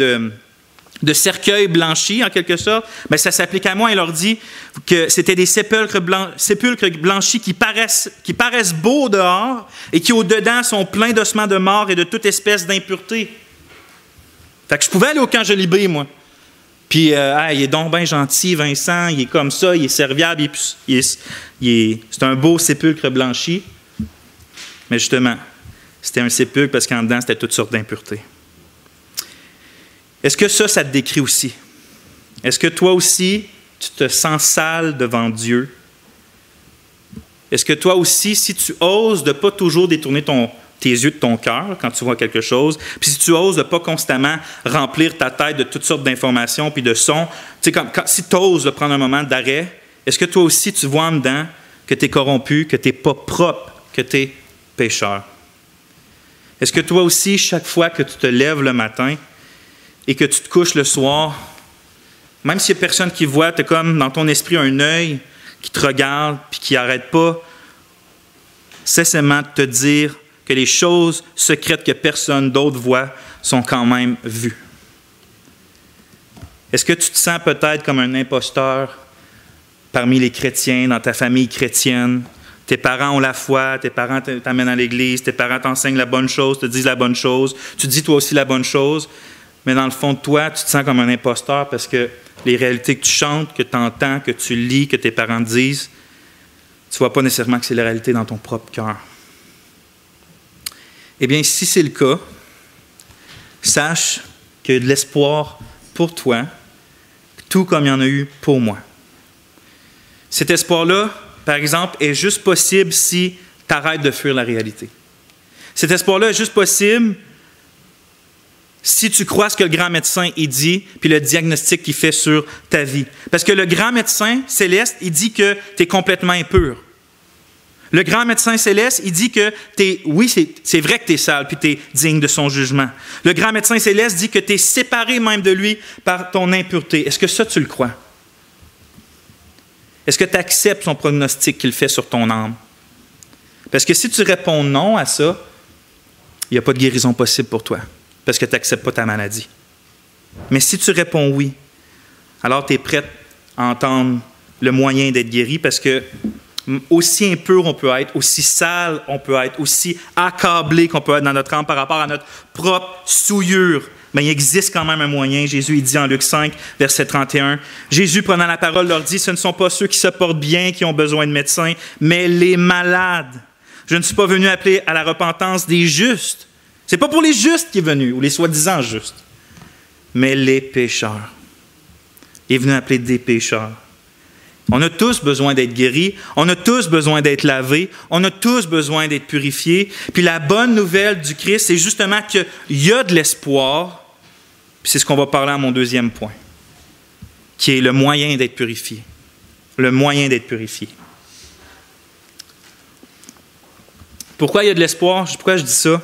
de cercueils blanchis, en quelque sorte. Bien, ça s'applique à moi. Il leur dit que c'était des sépulcres blanchis qui paraissent beaux dehors et qui, au-dedans, sont pleins d'ossements de mort et de toute espèce d'impureté. Fait que je pouvais aller au camp Jolibé, moi. Puis, il est donc bien gentil, Vincent, il est comme ça, il est serviable, c'est un beau sépulcre blanchi. Mais justement, c'était un sépulcre parce qu'en dedans, c'était toutes sortes d'impuretés. Est-ce que ça te décrit aussi? Est-ce que toi aussi, tu te sens sale devant Dieu? Est-ce que toi aussi, si tu oses de ne pas toujours détourner tes yeux de ton cœur quand tu vois quelque chose, puis si tu oses de ne pas constamment remplir ta tête de toutes sortes d'informations puis de sons, tu sais, si tu oses de prendre un moment d'arrêt, est-ce que toi aussi, tu vois en dedans que tu es corrompu, que tu n'es pas propre, que tu es pécheur? Est-ce que toi aussi, chaque fois que tu te lèves le matin, et que tu te couches le soir, même s'il n'y a personne qui voit, tu as comme dans ton esprit un œil qui te regarde puis qui n'arrête pas cessamment de te dire que les choses secrètes que personne d'autre voit sont quand même vues. Est-ce que tu te sens peut-être comme un imposteur parmi les chrétiens, dans ta famille chrétienne? Tes parents ont la foi, tes parents t'amènent à l'église, tes parents t'enseignent la bonne chose, te disent la bonne chose, tu dis toi aussi la bonne chose, mais dans le fond de toi, tu te sens comme un imposteur parce que les réalités que tu chantes, que tu entends, que tu lis, que tes parents te disent, tu ne vois pas nécessairement que c'est la réalité dans ton propre cœur. Eh bien, si c'est le cas, sache qu'il y a de l'espoir pour toi, tout comme il y en a eu pour moi. Cet espoir-là, par exemple, est juste possible si tu arrêtes de fuir la réalité. Cet espoir-là est juste possible si tu crois ce que le grand médecin il dit, puis le diagnostic qu'il fait sur ta vie. Parce que le grand médecin céleste, il dit que tu es complètement impur. Le grand médecin céleste, il dit que oui, c'est vrai que tu es sale, puis tu es digne de son jugement. Le grand médecin céleste dit que tu es séparé même de lui par ton impureté. Est-ce que ça, tu le crois? Est-ce que tu acceptes son prognostic qu'il fait sur ton âme? Parce que si tu réponds non à ça, il n'y a pas de guérison possible pour toi. Parce que tu n'acceptes pas ta maladie. Mais si tu réponds oui, alors tu es prête à entendre le moyen d'être guéri parce que aussi impur on peut être, aussi sale on peut être, aussi accablé qu'on peut être dans notre âme par rapport à notre propre souillure, mais il existe quand même un moyen. Jésus il dit en Luc 5, verset 31, Jésus prenant la parole leur dit, ce ne sont pas ceux qui se portent bien qui ont besoin de médecins, mais les malades. Je ne suis pas venu appeler à la repentance des justes. Ce n'est pas pour les justes qui est venu, ou les soi-disant justes, mais les pécheurs. Il est venu appeler des pécheurs. On a tous besoin d'être guéris, on a tous besoin d'être lavés, on a tous besoin d'être purifiés. Puis la bonne nouvelle du Christ, c'est justement qu'il y a de l'espoir. Puis c'est ce qu'on va parler à mon deuxième point, qui est le moyen d'être purifié. Le moyen d'être purifié. Pourquoi il y a de l'espoir? Pourquoi je dis ça?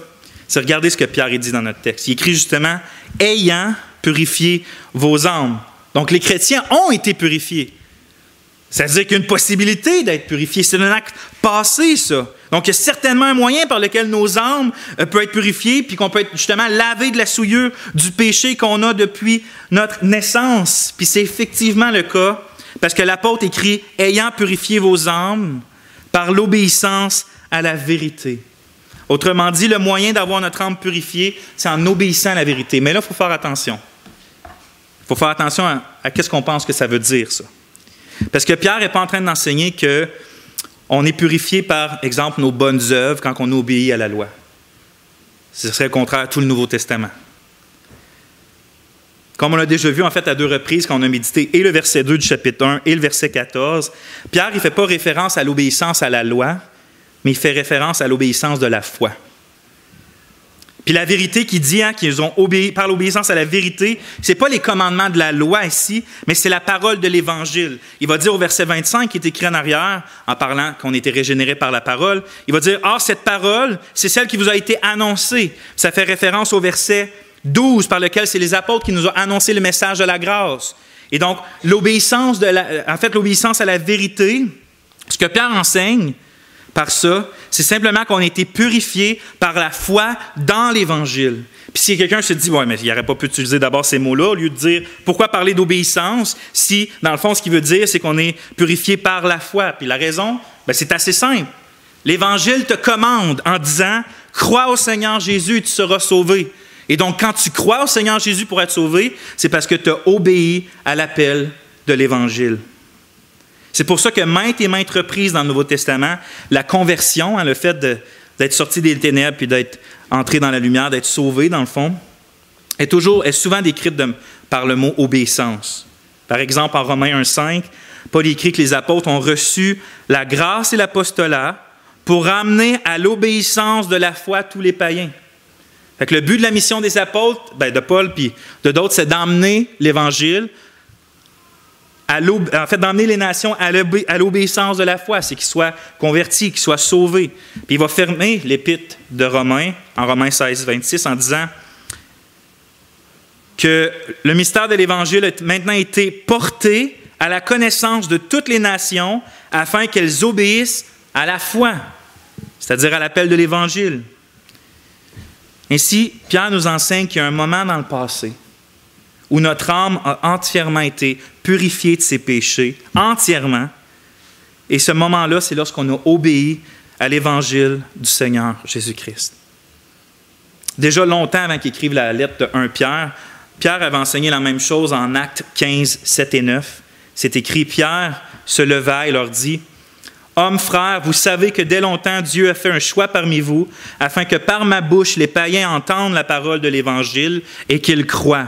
C'est regarder ce que Pierre dit dans notre texte. Il écrit justement « ayant purifié vos âmes ». Donc les chrétiens ont été purifiés. C'est-à-dire qu'il y a une possibilité d'être purifié. C'est un acte passé, ça. Donc, il y a certainement un moyen par lequel nos âmes peuvent être purifiées, puis qu'on peut être justement lavé de la souillure du péché qu'on a depuis notre naissance. Puis c'est effectivement le cas, parce que l'apôtre écrit « ayant purifié vos âmes par l'obéissance à la vérité ». Autrement dit, le moyen d'avoir notre âme purifiée, c'est en obéissant à la vérité. Mais là, il faut faire attention. Il faut faire attention à qu'est-ce qu'on pense que ça veut dire, ça. Parce que Pierre n'est pas en train d'enseigner qu'on est purifié par, exemple, nos bonnes œuvres quand on obéit à la loi. Ce serait le contraire à tout le Nouveau Testament. Comme on l'a déjà vu, en fait, à 2 reprises, quand on a médité et le verset 2 du chapitre 1 et le verset 14, Pierre ne fait pas référence à l'obéissance à la loi, mais il fait référence à l'obéissance de la foi. Puis la vérité qui dit qu'ils ont obéi par l'obéissance à la vérité, ce n'est pas les commandements de la loi ici, mais c'est la parole de l'Évangile. Il va dire au verset 25, qui est écrit en arrière, en parlant qu'on était régénéré par la parole, il va dire « Or, cette parole, c'est celle qui vous a été annoncée. » Ça fait référence au verset 12, par lequel c'est les apôtres qui nous ont annoncé le message de la grâce. Et donc, l'obéissance à la vérité, ce que Pierre enseigne, par ça, c'est simplement qu'on a été purifié par la foi dans l'Évangile. Puis si quelqu'un se dit, ouais, mais il n'aurait pas pu utiliser d'abord ces mots-là, au lieu de dire, pourquoi parler d'obéissance, si, dans le fond, ce qu'il veut dire, c'est qu'on est purifié par la foi. Puis la raison, c'est assez simple. L'Évangile te commande en disant, crois au Seigneur Jésus et tu seras sauvé. Et donc, quand tu crois au Seigneur Jésus pour être sauvé, c'est parce que tu as obéi à l'appel de l'Évangile. C'est pour ça que maintes et maintes reprises dans le Nouveau Testament, la conversion, le fait d'être sorti des ténèbres puis d'être entré dans la lumière, d'être sauvé dans le fond, est souvent décrite par le mot obéissance. Par exemple, en Romains 1,5, Paul écrit que les apôtres ont reçu la grâce et l'apostolat pour amener à l'obéissance de la foi tous les païens. Fait que le but de la mission des apôtres, de Paul puis de d'autres, c'est d'emmener l'Évangile, d'emmener les nations à l'obéissance de la foi, c'est qu'ils soient convertis, qu'ils soient sauvés. Puis il va fermer l'épître de Romains, en Romains 16, 26, en disant que le mystère de l'Évangile a maintenant été porté à la connaissance de toutes les nations afin qu'elles obéissent à la foi, c'est-à-dire à l'appel de l'Évangile. Ainsi, Pierre nous enseigne qu'il y a un moment dans le passé où notre âme a entièrement été purifiée de ses péchés, entièrement. Et ce moment-là, c'est lorsqu'on a obéi à l'Évangile du Seigneur Jésus-Christ. Déjà longtemps avant qu'il écrive la lettre de 1 Pierre, Pierre avait enseigné la même chose en Actes 15, 7 et 9. C'est écrit, Pierre se leva et leur dit, « Hommes, frères, vous savez que dès longtemps, Dieu a fait un choix parmi vous, afin que par ma bouche, les païens entendent la parole de l'Évangile et qu'ils croient.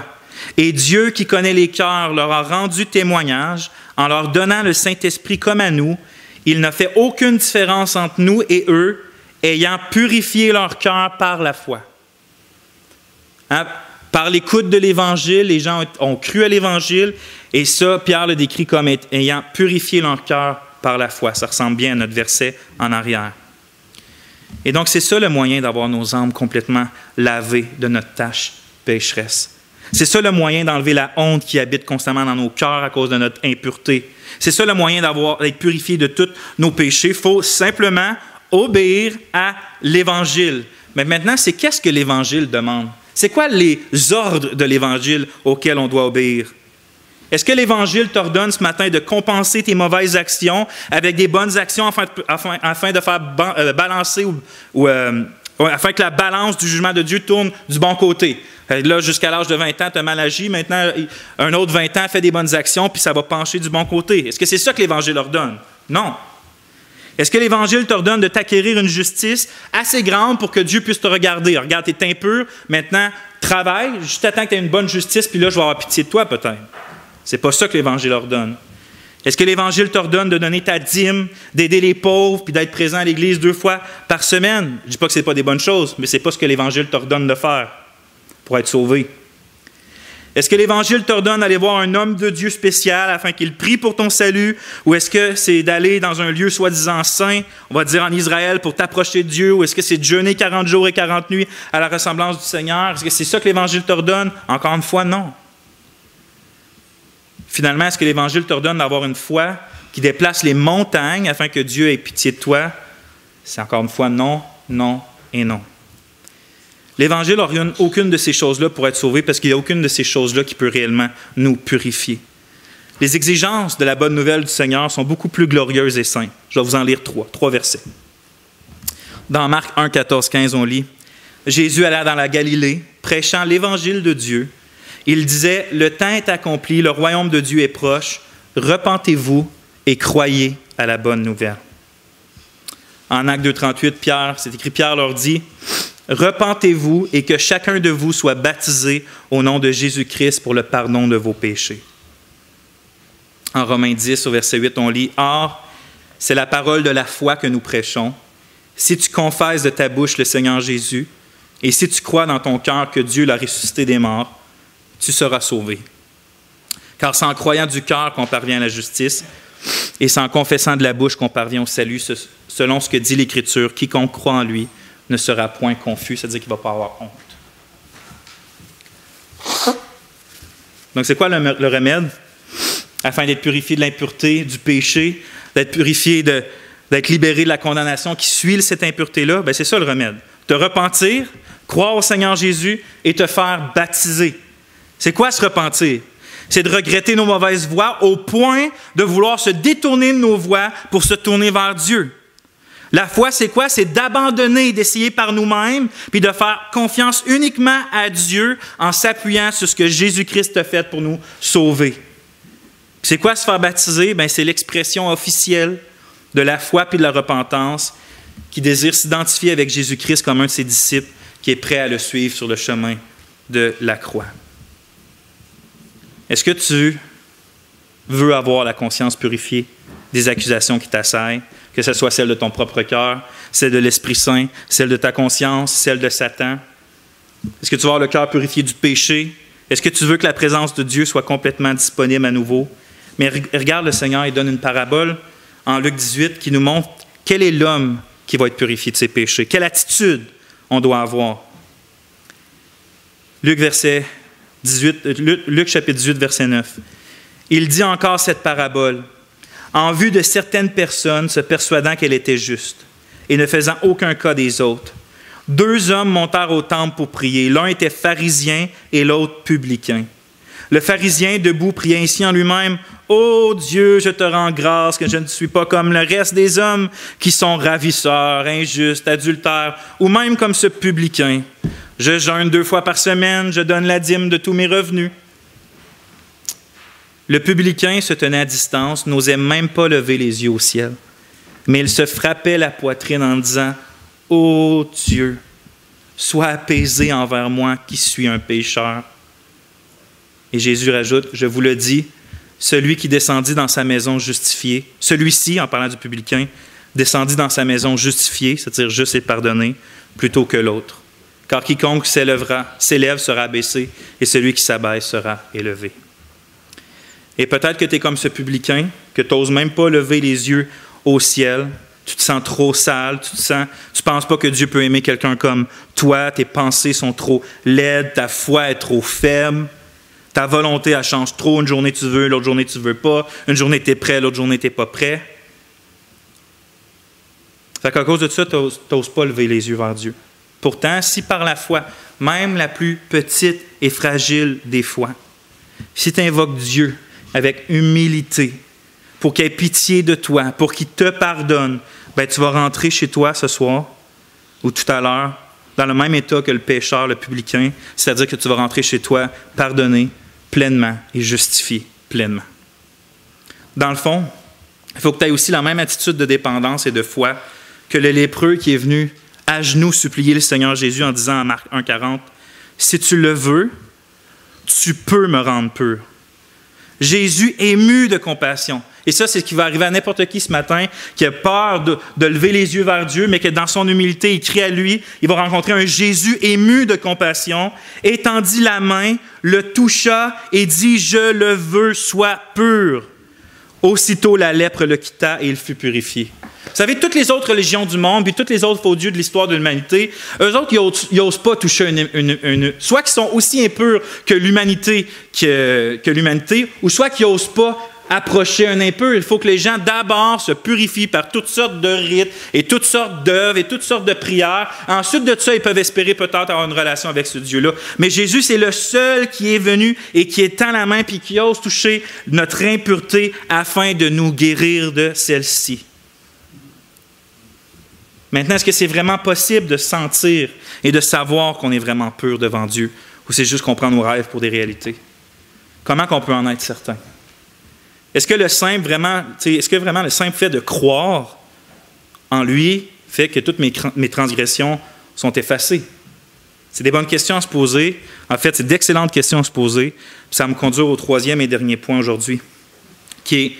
Et Dieu, qui connaît les cœurs, leur a rendu témoignage en leur donnant le Saint-Esprit comme à nous. Il n'a fait aucune différence entre nous et eux, ayant purifié leur cœur par la foi. » Par l'écoute de l'Évangile, les gens ont cru à l'Évangile, et ça, Pierre le décrit comme ayant purifié leur cœur par la foi. Ça ressemble bien à notre verset en arrière. Et donc, c'est ça le moyen d'avoir nos âmes complètement lavées de notre tâche pécheresse. C'est ça le moyen d'enlever la honte qui habite constamment dans nos cœurs à cause de notre impureté. C'est ça le moyen d'être purifié de tous nos péchés. Il faut simplement obéir à l'Évangile. Mais maintenant, c'est qu'est-ce que l'Évangile demande? C'est quoi les ordres de l'Évangile auxquels on doit obéir? Est-ce que l'Évangile t'ordonne ce matin de compenser tes mauvaises actions avec des bonnes actions afin de faire balancer afin que la balance du jugement de Dieu tourne du bon côté? Là, jusqu'à l'âge de 20 ans, tu as mal agi. Maintenant, un autre 20 ans fait des bonnes actions, puis ça va pencher du bon côté. Est-ce que c'est ça que l'Évangile ordonne? Non. Est-ce que l'Évangile t'ordonne de t'acquérir une justice assez grande pour que Dieu puisse te regarder? Regarde, tu es impur, maintenant, travaille, juste attends que tu aies une bonne justice, puis là, je vais avoir pitié de toi, peut-être. C'est pas ça que l'Évangile ordonne. Est-ce que l'Évangile t'ordonne de donner ta dîme, d'aider les pauvres, puis d'être présent à l'Église 2 fois par semaine? Je ne dis pas que ce n'est pas des bonnes choses, mais ce n'est pas ce que l'Évangile t'ordonne de faire pour être sauvé. Est-ce que l'Évangile t'ordonne d'aller voir un homme de Dieu spécial afin qu'il prie pour ton salut? Ou est-ce que c'est d'aller dans un lieu soi-disant saint, on va dire en Israël, pour t'approcher de Dieu? Ou est-ce que c'est de jeûner 40 jours et 40 nuits à la ressemblance du Seigneur? Est-ce que c'est ça que l'Évangile t'ordonne? Encore une fois, non. Finalement, est-ce que l'Évangile t'ordonne d'avoir une foi qui déplace les montagnes afin que Dieu ait pitié de toi? C'est encore une fois non, non et non. L'Évangile n'ordonne aucune de ces choses-là pour être sauvé parce qu'il n'y a aucune de ces choses-là qui peut réellement nous purifier. Les exigences de la bonne nouvelle du Seigneur sont beaucoup plus glorieuses et saintes. Je vais vous en lire trois versets. Dans Marc 1, 14, 15, on lit « Jésus alla dans la Galilée, prêchant l'Évangile de Dieu. Il disait, « Le temps est accompli, le royaume de Dieu est proche. Repentez-vous et croyez à la bonne nouvelle. » En Acte 2, 38, c'est écrit, Pierre leur dit, « Repentez-vous et que chacun de vous soit baptisé au nom de Jésus-Christ pour le pardon de vos péchés. » En Romains 10, au verset 8, on lit, « Or, c'est la parole de la foi que nous prêchons. Si tu confesses de ta bouche le Seigneur Jésus, et si tu crois dans ton cœur que Dieu l'a ressuscité des morts, tu seras sauvé. Car c'est en croyant du cœur qu'on parvient à la justice, et c'est en confessant de la bouche qu'on parvient au salut, selon ce que dit l'Écriture, quiconque croit en lui ne sera point confus, c'est-à-dire qu'il ne va pas avoir honte. » Donc, c'est quoi le remède? Afin d'être purifié de l'impureté, du péché, d'être purifié, d'être libéré de la condamnation qui suit cette impureté-là, bien, c'est ça le remède. Te repentir, croire au Seigneur Jésus et te faire baptiser. C'est quoi se repentir? C'est de regretter nos mauvaises voies au point de vouloir se détourner de nos voies pour se tourner vers Dieu. La foi, c'est quoi? C'est d'abandonner, d'essayer par nous-mêmes, puis de faire confiance uniquement à Dieu en s'appuyant sur ce que Jésus-Christ a fait pour nous sauver. C'est quoi se faire baptiser? Bien, c'est l'expression officielle de la foi puis de la repentance qui désire s'identifier avec Jésus-Christ comme un de ses disciples qui est prêt à le suivre sur le chemin de la croix. Est-ce que tu veux avoir la conscience purifiée des accusations qui t'assaillent, que ce soit celle de ton propre cœur, celle de l'Esprit Saint, celle de ta conscience, celle de Satan? Est-ce que tu veux avoir le cœur purifié du péché? Est-ce que tu veux que la présence de Dieu soit complètement disponible à nouveau? Mais regarde, le Seigneur, il donne une parabole en Luc 18 qui nous montre quel est l'homme qui va être purifié de ses péchés, quelle attitude on doit avoir. Luc chapitre 18, verset 9. Il dit encore cette parabole, en vue de certaines personnes se persuadant qu'elle était juste et ne faisant aucun cas des autres. 2 hommes montèrent au temple pour prier. L'un était pharisien et l'autre publicain. Le pharisien, debout, priait ainsi en lui-même, « Ô Dieu, je te rends grâce que je ne suis pas comme le reste des hommes qui sont ravisseurs, injustes, adultères, ou même comme ce publicain. Je jeûne 2 fois par semaine, je donne la dîme de tous mes revenus. » Le publicain se tenait à distance, n'osait même pas lever les yeux au ciel, mais il se frappait la poitrine en disant, « Ô Dieu, sois apaisé envers moi qui suis un pécheur. » Et Jésus rajoute, « Je vous le dis, celui qui descendit dans sa maison justifié, celui-ci, en parlant du publicain, descendit dans sa maison justifié, c'est-à-dire juste et pardonné, plutôt que l'autre. Car quiconque s'élève sera abaissé, et celui qui s'abaisse sera élevé. » Et peut-être que tu es comme ce publicain, que tu n'oses même pas lever les yeux au ciel, tu te sens trop sale, tu ne penses pas que Dieu peut aimer quelqu'un comme toi, tes pensées sont trop laides, ta foi est trop faible, ta volonté, elle change trop, une journée tu veux, l'autre journée tu ne veux pas, une journée tu es prêt, l'autre journée tu n'es pas prêt. Fait qu'à cause de ça, tu n'oses pas lever les yeux vers Dieu. Pourtant, si par la foi, même la plus petite et fragile des fois, si tu invoques Dieu avec humilité, pour qu'il ait pitié de toi, pour qu'il te pardonne, ben tu vas rentrer chez toi ce soir ou tout à l'heure dans le même état que le pécheur, le publicain, c'est-à-dire que tu vas rentrer chez toi pardonné pleinement et justifié pleinement. Dans le fond, il faut que tu aies aussi la même attitude de dépendance et de foi que le lépreux qui est venu à genoux supplier le Seigneur Jésus en disant en Marc 1,40, « Si tu le veux, tu peux me rendre pur. » Jésus, ému de compassion, Et ça, c'est ce qui va arriver à n'importe qui ce matin, qui a peur de lever les yeux vers Dieu, mais que dans son humilité, il crie à lui. Il va rencontrer un Jésus ému de compassion, étendit la main, le toucha et dit « Je le veux, sois pur ». Aussitôt, la lèpre le quitta et il fut purifié. Vous savez, toutes les autres religions du monde, puis tous les autres faux dieux de l'histoire de l'humanité, eux autres, ils n'osent pas toucher soit qu'ils sont aussi impurs que l'humanité, ou soit qu'ils n'osent pas approcher un impur. Il faut que les gens d'abord se purifient par toutes sortes de rites et toutes sortes d'œuvres et toutes sortes de prières. Ensuite de ça, ils peuvent espérer peut-être avoir une relation avec ce Dieu-là. Mais Jésus, c'est le seul qui est venu et qui étend la main puis qui ose toucher notre impureté afin de nous guérir de celle-ci. Maintenant, est-ce que c'est vraiment possible de sentir et de savoir qu'on est vraiment pur devant Dieu ou c'est juste qu'on prend nos rêves pour des réalités? Comment qu'on peut en être certain? Est-ce que vraiment le simple fait de croire en lui fait que toutes mes transgressions sont effacées? C'est des bonnes questions à se poser. En fait, c'est d'excellentes questions à se poser. Ça me conduit au troisième et dernier point aujourd'hui, qui est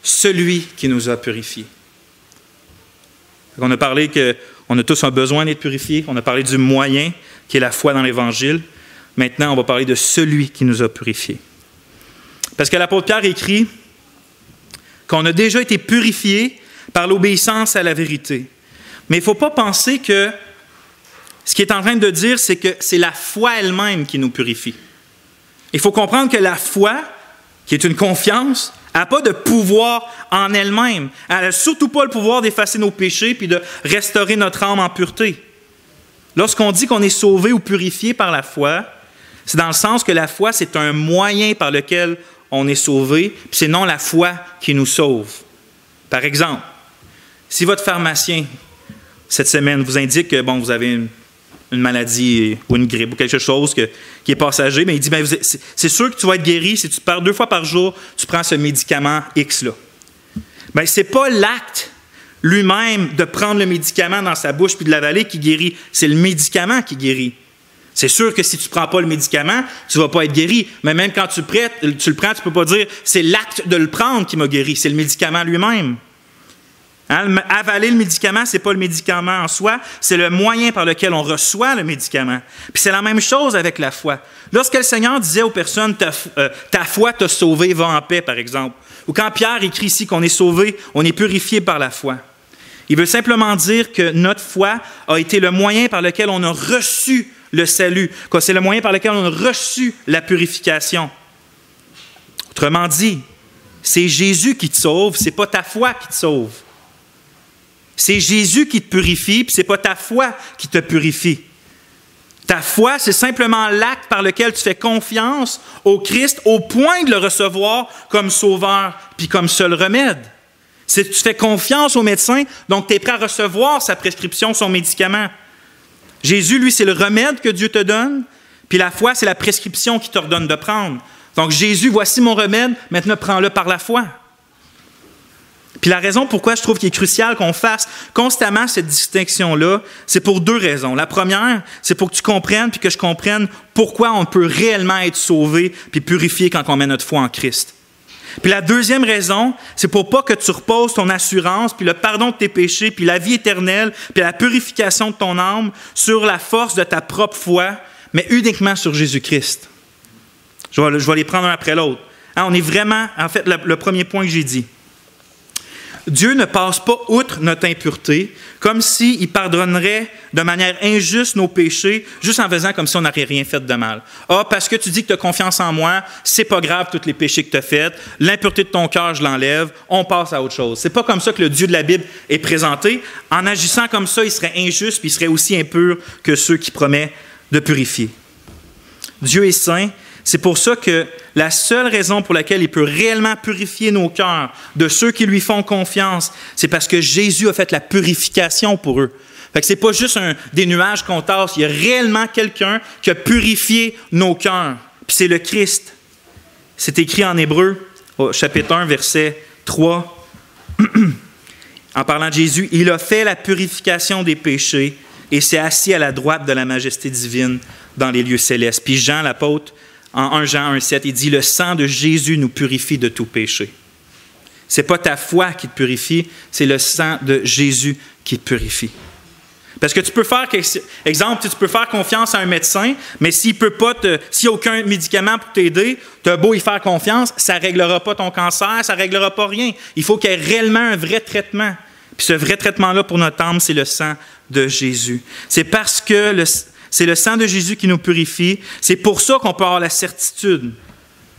celui qui nous a purifiés. On a parlé qu'on a tous un besoin d'être purifiés. On a parlé du moyen, qui est la foi dans l'Évangile. Maintenant, on va parler de celui qui nous a purifiés. Parce que l'apôtre Pierre écrit qu'on a déjà été purifiés par l'obéissance à la vérité. Mais il ne faut pas penser que ce qu'il est en train de dire, c'est que c'est la foi elle-même qui nous purifie. Il faut comprendre que la foi, qui est une confiance, n'a pas de pouvoir en elle-même. Elle n'a surtout pas le pouvoir d'effacer nos péchés puis de restaurer notre âme en pureté. Lorsqu'on dit qu'on est sauvé ou purifié par la foi, c'est dans le sens que la foi, c'est un moyen par lequel on est sauvé, puis c'est non la foi qui nous sauve. Par exemple, si votre pharmacien, cette semaine, vous indique que vous avez une maladie ou une grippe ou quelque chose qui est passager, mais il dit, c'est sûr que tu vas être guéri si tu perds 2 fois par jour, tu prends ce médicament X-là. Ce n'est pas l'acte lui-même de prendre le médicament dans sa bouche puis de l'avaler qui guérit, c'est le médicament qui guérit. C'est sûr que si tu ne prends pas le médicament, tu ne vas pas être guéri. Mais même quand tu le prends, tu ne peux pas dire « c'est l'acte de le prendre qui m'a guéri », c'est le médicament lui-même. Avaler le médicament, ce n'est pas le médicament en soi, c'est le moyen par lequel on reçoit le médicament. Puis c'est la même chose avec la foi. Lorsque le Seigneur disait aux personnes « ta foi t'a sauvé, va en paix », par exemple, ou quand Pierre écrit ici qu'on est sauvé, on est purifié par la foi. Il veut simplement dire que notre foi a été le moyen par lequel on a reçu le salut, que c'est le moyen par lequel on a reçu la purification. Autrement dit, c'est Jésus qui te sauve, ce n'est pas ta foi qui te sauve. C'est Jésus qui te purifie, puis ce n'est pas ta foi qui te purifie. Ta foi, c'est simplement l'acte par lequel tu fais confiance au Christ au point de le recevoir comme sauveur puis comme seul remède. C'est que tu fais confiance au médecin, donc tu es prêt à recevoir sa prescription, son médicament. Jésus, lui, c'est le remède que Dieu te donne, puis la foi, c'est la prescription qu'il t'ordonne de prendre. Donc Jésus, voici mon remède, maintenant prends-le par la foi. Puis la raison pourquoi je trouve qu'il est crucial qu'on fasse constamment cette distinction-là, c'est pour 2 raisons. La première, c'est pour que tu comprennes puis que je comprenne pourquoi on peut réellement être sauvé puis purifié quand on met notre foi en Christ. Puis la deuxième raison, c'est pour pas que tu reposes ton assurance, puis le pardon de tes péchés, puis la vie éternelle, puis la purification de ton âme sur la force de ta propre foi, mais uniquement sur Jésus-Christ. Je vais les prendre un après l'autre. On est vraiment, en fait, le premier point que j'ai dit. Dieu ne passe pas outre notre impureté, comme s'il pardonnerait de manière injuste nos péchés, juste en faisant comme si on n'avait rien fait de mal. Parce que tu dis que tu as confiance en moi, c'est pas grave tous les péchés que tu as faits, l'impureté de ton cœur, je l'enlève, on passe à autre chose. C'est pas comme ça que le Dieu de la Bible est présenté. En agissant comme ça, il serait injuste, puis il serait aussi impur que ceux qui promettent de purifier. Dieu est saint. C'est pour ça que la seule raison pour laquelle il peut réellement purifier nos cœurs de ceux qui lui font confiance, c'est parce que Jésus a fait la purification pour eux. Fait que c'est pas juste des nuages qu'on tasse, il y a réellement quelqu'un qui a purifié nos cœurs. Puis c'est le Christ. C'est écrit en Hébreux, au chapitre 1, verset 3. En parlant de Jésus, il a fait la purification des péchés et s'est assis à la droite de la majesté divine dans les lieux célestes. Puis Jean, l'apôtre, en 1 Jean 1,7, il dit « Le sang de Jésus nous purifie de tout péché. » Ce n'est pas ta foi qui te purifie, c'est le sang de Jésus qui te purifie. Parce que tu peux faire, exemple, tu peux faire confiance à un médecin, mais s'il n'y a aucun médicament pour t'aider, tu as beau y faire confiance, ça ne réglera pas ton cancer, ça ne réglera pas rien. Il faut qu'il y ait réellement un vrai traitement. Puis ce vrai traitement-là pour notre âme, c'est le sang de Jésus. C'est parce que c'est le sang de Jésus qui nous purifie. C'est pour ça qu'on peut avoir la certitude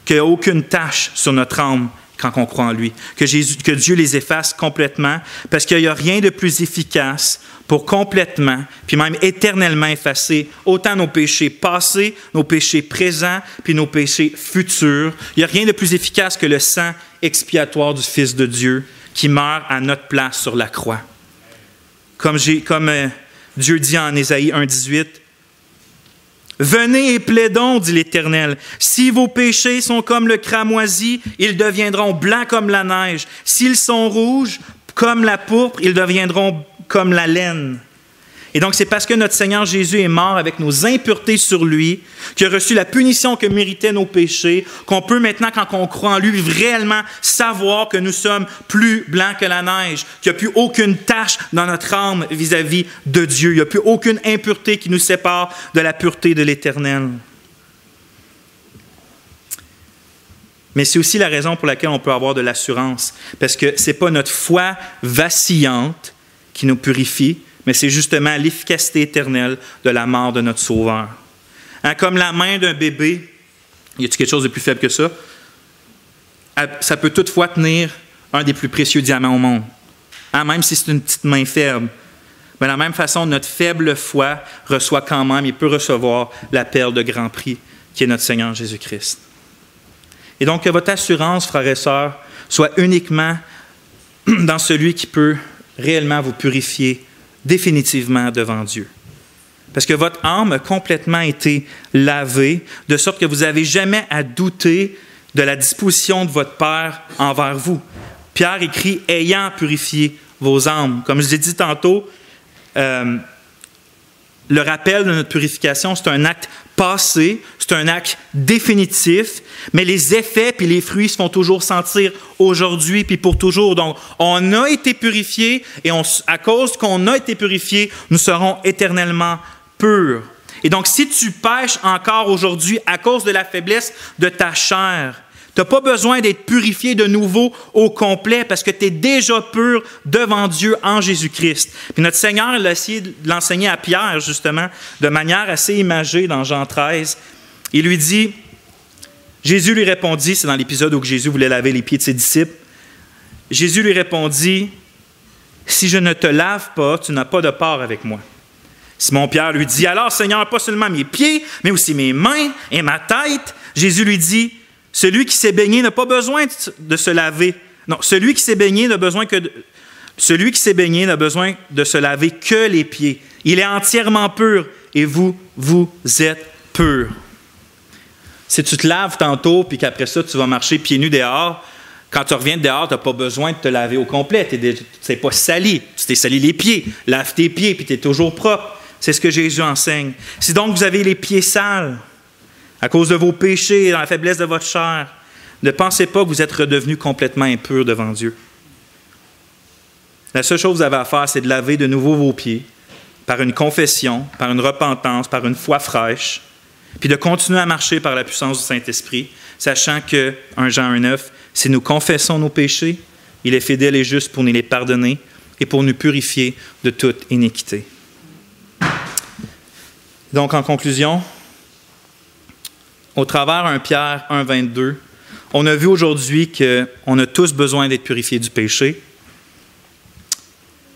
qu'il n'y a aucune tache sur notre âme quand on croit en lui. Que Dieu les efface complètement, parce qu'il n'y a rien de plus efficace pour complètement, puis même éternellement effacer autant nos péchés passés, nos péchés présents, puis nos péchés futurs. Il n'y a rien de plus efficace que le sang expiatoire du Fils de Dieu qui meurt à notre place sur la croix. Comme Dieu dit en Ésaïe 1,18, « Venez et plaidons, dit l'Éternel. Si vos péchés sont comme le cramoisi, ils deviendront blancs comme la neige. S'ils sont rouges comme la pourpre, ils deviendront comme la laine. » Et donc, c'est parce que notre Seigneur Jésus est mort avec nos impuretés sur lui, qu'il a reçu la punition que méritaient nos péchés, qu'on peut maintenant, quand on croit en lui, réellement savoir que nous sommes plus blancs que la neige, qu'il n'y a plus aucune tache dans notre âme vis-à-vis de Dieu. Il n'y a plus aucune impureté qui nous sépare de la pureté de l'Éternel. Mais c'est aussi la raison pour laquelle on peut avoir de l'assurance, parce que ce n'est pas notre foi vacillante qui nous purifie, mais c'est justement l'efficacité éternelle de la mort de notre Sauveur. Hein, comme la main d'un bébé, y a-t-il quelque chose de plus faible que ça? Ça peut toutefois tenir un des plus précieux diamants au monde, hein, même si c'est une petite main faible. Mais de la même façon, notre faible foi reçoit quand même et peut recevoir la perle de grand prix qui est notre Seigneur Jésus-Christ. Et donc, que votre assurance, frères et sœurs, soit uniquement dans celui qui peut réellement vous purifier définitivement devant Dieu. Parce que votre âme a complètement été lavée, de sorte que vous n'avez jamais à douter de la disposition de votre Père envers vous. Pierre écrit « ayant purifié vos âmes ». Comme je l'ai dit tantôt, le rappel de notre purification, c'est un acte passé, c'est un acte définitif, mais les effets puis les fruits se font toujours sentir aujourd'hui puis pour toujours. Donc, on a été purifiés et à cause qu'on a été purifiés, nous serons éternellement purs. Et donc, si tu pêches encore aujourd'hui à cause de la faiblesse de ta chair, tu n'as pas besoin d'être purifié de nouveau au complet parce que tu es déjà pur devant Dieu en Jésus-Christ. Puis notre Seigneur a essayé de l'enseigner à Pierre, justement, de manière assez imagée dans Jean 13. Il lui dit, Jésus lui répondit, c'est dans l'épisode où Jésus voulait laver les pieds de ses disciples, Jésus lui répondit, « Si je ne te lave pas, tu n'as pas de part avec moi. » Simon-Pierre lui dit, « Alors, Seigneur, pas seulement mes pieds, mais aussi mes mains et ma tête. » Jésus lui dit, « Celui qui s'est baigné n'a pas besoin de se laver. Non, celui qui s'est baigné n'a besoin de se laver que les pieds. Il est entièrement pur et vous êtes purs. » Si tu te laves tantôt puis qu'après ça, tu vas marcher pieds nus dehors, quand tu reviens de dehors, tu n'as pas besoin de te laver au complet. Tu n'es pas sali. Tu t'es sali les pieds. Lave tes pieds puis tu es toujours propre. C'est ce que Jésus enseigne. Si donc vous avez les pieds sales, à cause de vos péchés et dans la faiblesse de votre chair, ne pensez pas que vous êtes redevenus complètement impurs devant Dieu. La seule chose que vous avez à faire, c'est de laver de nouveau vos pieds par une confession, par une repentance, par une foi fraîche, puis de continuer à marcher par la puissance du Saint-Esprit, sachant que, 1 Jean 1,9, si nous confessons nos péchés, il est fidèle et juste pour nous les pardonner et pour nous purifier de toute iniquité. Donc, en conclusion, au travers 1 Pierre 1,22, on a vu aujourd'hui qu'on a tous besoin d'être purifiés du péché,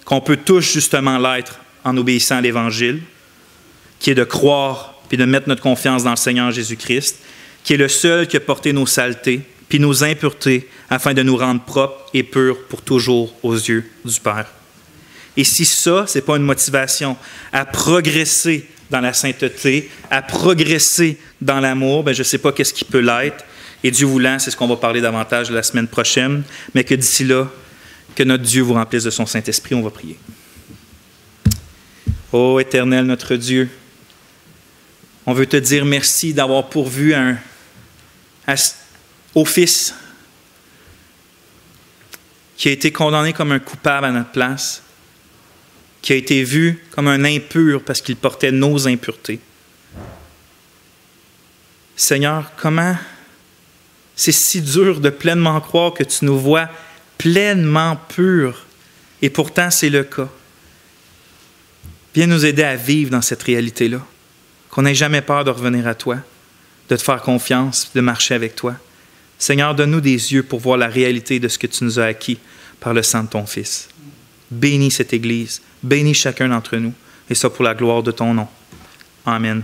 qu'on peut tous justement l'être en obéissant à l'Évangile, qui est de croire puis de mettre notre confiance dans le Seigneur Jésus-Christ, qui est le seul qui a porté nos saletés puis nos impuretés afin de nous rendre propres et purs pour toujours aux yeux du Père. Et si ça, ce n'est pas une motivation à progresser dans la sainteté, à progresser dans l'amour, bien, je ne sais pas qu'est-ce qui peut l'être. Et Dieu voulant, c'est ce qu'on va parler davantage la semaine prochaine, mais que d'ici là, que notre Dieu vous remplisse de son Saint-Esprit. On va prier. Ô Éternel, notre Dieu, on veut te dire merci d'avoir pourvu au Fils qui a été condamné comme un coupable à notre place, qui a été vu comme un impur parce qu'il portait nos impuretés. Seigneur, comment c'est si dur de pleinement croire que tu nous vois pleinement purs, et pourtant c'est le cas. Viens nous aider à vivre dans cette réalité-là, qu'on n'ait jamais peur de revenir à toi, de te faire confiance, de marcher avec toi. Seigneur, donne-nous des yeux pour voir la réalité de ce que tu nous as acquis par le sang de ton Fils. Bénis cette Église, bénis chacun d'entre nous, et ça pour la gloire de ton nom. Amen.